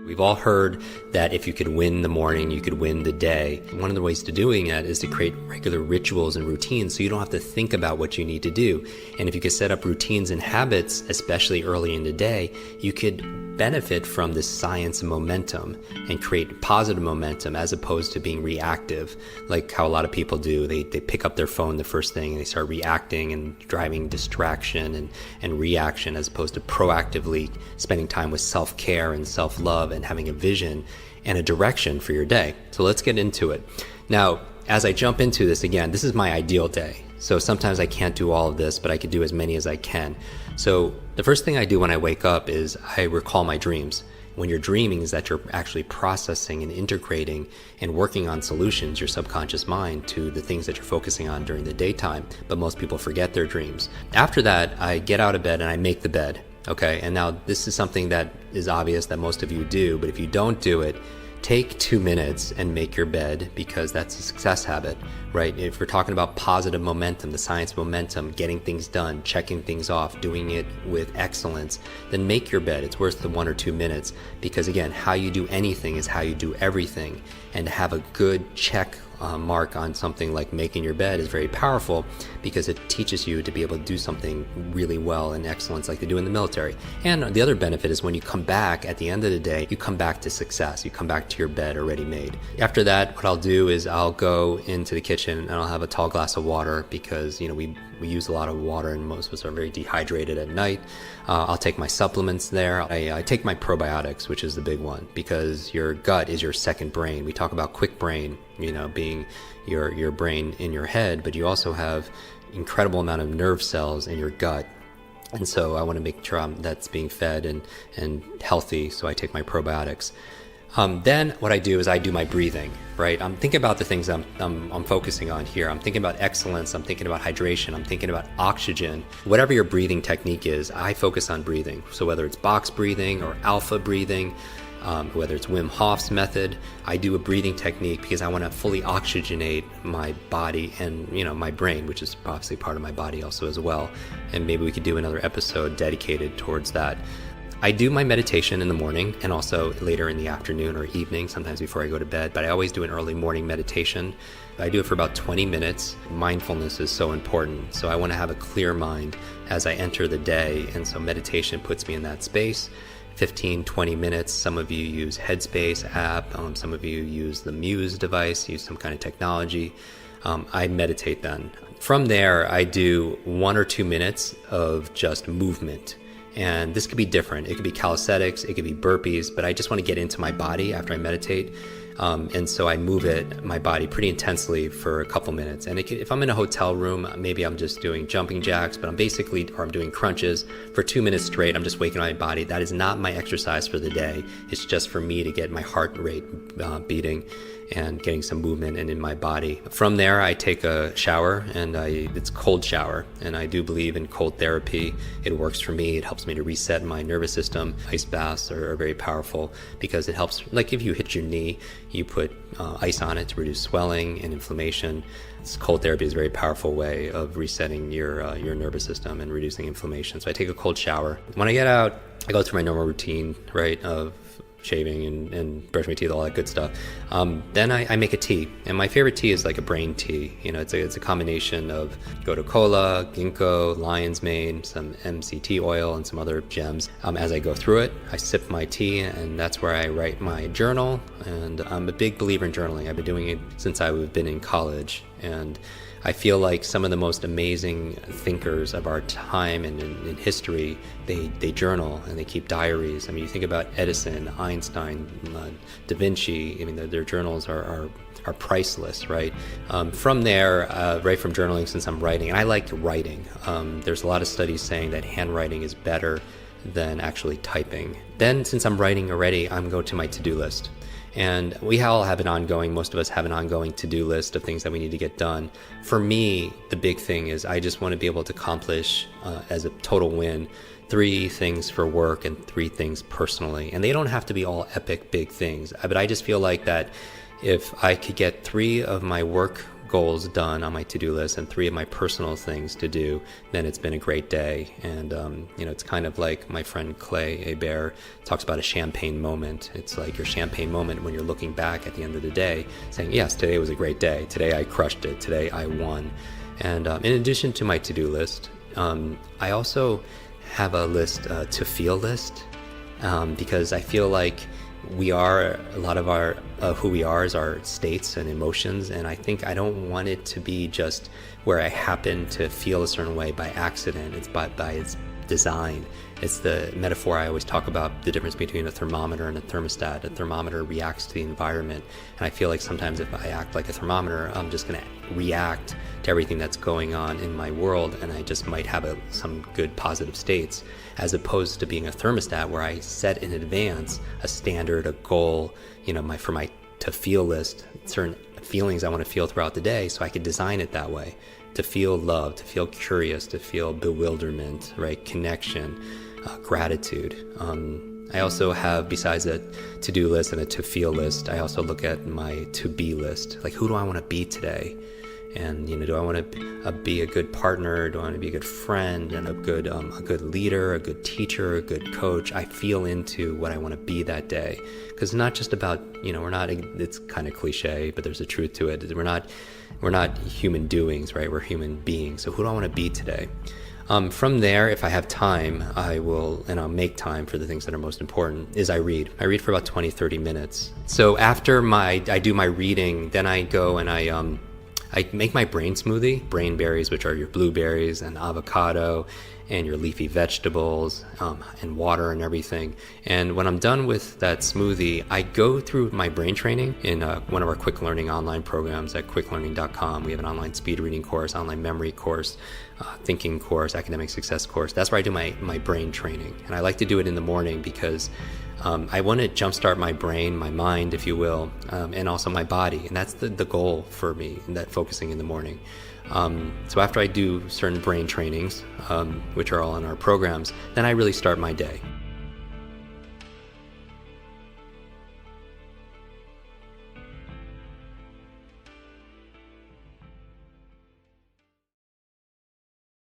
We've all heard that if you could win the morning, you could win the day. One of the ways to doing that is to create regular rituals and routines so you don't have to think about what you need to do. And if you could set up routines and habits, especially early in the day, you could benefit from this science and momentum and create positive momentum as opposed to being reactive, like how a lot of people do. They pick up their phone the first thing and they start reacting and driving distraction and reaction as opposed to proactively spending time with self-care and self-love and having a vision and a direction for your day. So let's get into it. Now, as I jump into this again, this is my ideal day. So sometimes I can't do all of this, but I could do as many as I can. So the first thing I do when I wake up is I recall my dreams. When you're dreaming is that you're actually processing and integrating and working on solutions, your subconscious mind, to the things that you're focusing on during the daytime. But most people forget their dreams. After that, I get out of bed and I make the bed. Okay, and now this is something that is obvious that most of you do, but if you don't do it, take 2 minutes and make your bed, because that's a success habit, right? If we're talking about positive momentum, the science momentum, getting things done, checking things off, doing it with excellence, then make your bed. It's worth the 1 or 2 minutes, because again, how you do anything is how you do everything. And to have a good check mark on something like making your bed is very powerful, because it teaches you to be able to do something really well in excellence like they do in the military. And the other benefit is when you come back at the end of the day, you come back to success. You come back to your bed already made. After that, what I'll do is I'll go into the kitchen and I'll have a tall glass of water, because we use a lot of water and most of us are very dehydrated at night. I'll take my supplements there. I take my probiotics, which is the big one, because your gut is your second brain. We talk about quick brain, being your brain in your head, but you also have incredible amount of nerve cells in your gut. And so I want to make sure that's being fed and healthy. So I take my probiotics. Then what I do is I do my breathing, right? I'm thinking about the things I'm focusing on here. I'm thinking about excellence. I'm thinking about hydration. I'm thinking about oxygen. Whatever your breathing technique is, I focus on breathing. So whether it's box breathing or alpha breathing, whether it's Wim Hof's method, I do a breathing technique because I want to fully oxygenate my body and my brain, which is obviously part of my body also as well. And maybe we could do another episode dedicated towards that. I do my meditation in the morning and also later in the afternoon or evening, sometimes before I go to bed, but I always do an early morning meditation. I do it for about 20 minutes. Mindfulness is so important. So I want to have a clear mind as I enter the day. And so meditation puts me in that space. 15, 20 minutes. Some of you use Headspace app. Some of you use the Muse device, use some kind of technology. I meditate then. From there, I do 1 or 2 minutes of just movement. And this could be different. It could be calisthenics, it could be burpees, but I just want to get into my body after I meditate. And so I move my body pretty intensely for a couple minutes. And if I'm in a hotel room, maybe I'm just doing jumping jacks, but I'm doing crunches for 2 minutes straight. I'm just waking my body. That is not my exercise for the day. It's just for me to get my heart rate beating and getting some movement in my body. From there, I take a shower, and it's cold shower. And I do believe in cold therapy. It works for me. It helps me to reset my nervous system. Ice baths are very powerful because it helps, like if you hit your knee, you put ice on it to reduce swelling and inflammation. Cold therapy is a very powerful way of resetting your nervous system and reducing inflammation. So I take a cold shower. When I get out, I go through my normal routine, right, of shaving and brush my teeth, all that good stuff. Then I make a tea, and my favorite tea is like a brain tea. It's a combination of gotu kola, ginkgo, lion's mane, some MCT oil, and some other gems. As I go through it, I sip my tea, and that's where I write my journal. And I'm a big believer in journaling. I've been doing it since I've been in college, and I feel like some of the most amazing thinkers of our time and in history, they journal and they keep diaries. I mean, you think about Edison, Einstein, Da Vinci. I mean, their journals are priceless, right? From there, right from journaling, since I'm writing, and I like writing. There's a lot of studies saying that handwriting is better than actually typing. Then, since I'm writing already, I'm going to my to-do list. And we all have most of us have an ongoing to-do list of things that we need to get done. For me, the big thing is I just want to be able to accomplish, as a total win, 3 things for work and 3 things personally. And they don't have to be all epic big things, but I just feel like that if I could get 3 of my work goals done on my to-do list and 3 of my personal things to do, then it's been a great day. And it's kind of like my friend Clay Hebert talks about a champagne moment. It's like your champagne moment when you're looking back at the end of the day saying, yes, today was a great day. Today I crushed it. Today I won. And in addition to my to-do list, I also have a to feel list, because I feel like a lot of our who we are is our states and emotions, and I think I don't want it to be just where I happen to feel a certain way by accident. It's by its design. It's the metaphor I always talk about, the difference between a thermometer and a thermostat. A thermometer reacts to the environment, and I feel like sometimes if I act like a thermometer, I'm just going to react to everything that's going on in my world, and I just might have some good positive states, as opposed to being a thermostat where I set in advance a standard, a goal, for my to feel list, certain feelings I want to feel throughout the day, so I could design it that way. To feel love, to feel curious, to feel bewilderment, right? Connection, gratitude. I also have, besides a to-do list and a to-feel list, I also look at my to-be list. Like, who do I want to be today? And, do I want to be a good partner? Do I want to be a good friend and a good leader, a good teacher, a good coach? I feel into what I want to be that day. Because it's not just about, it's kind of cliche, but there's a truth to it. We're not human doings, right? We're human beings. So who do I want to be today? From there, if I have time, and I'll make time for the things that are most important, is I read. I read for about 20, 30 minutes. So after I do my reading, then I go and I make my brain smoothie, brain berries, which are your blueberries and avocado and your leafy vegetables, and water and everything. And when I'm done with that smoothie, I go through my brain training in one of our quick learning online programs at quicklearning.com. We have an online speed reading course, online memory course, thinking course, academic success course. That's where I do my brain training. And I like to do it in the morning because I want to jumpstart my brain, my mind, if you will, and also my body. And that's the goal for me, in that focusing in the morning. So after I do certain brain trainings, which are all in our programs, then I really start my day.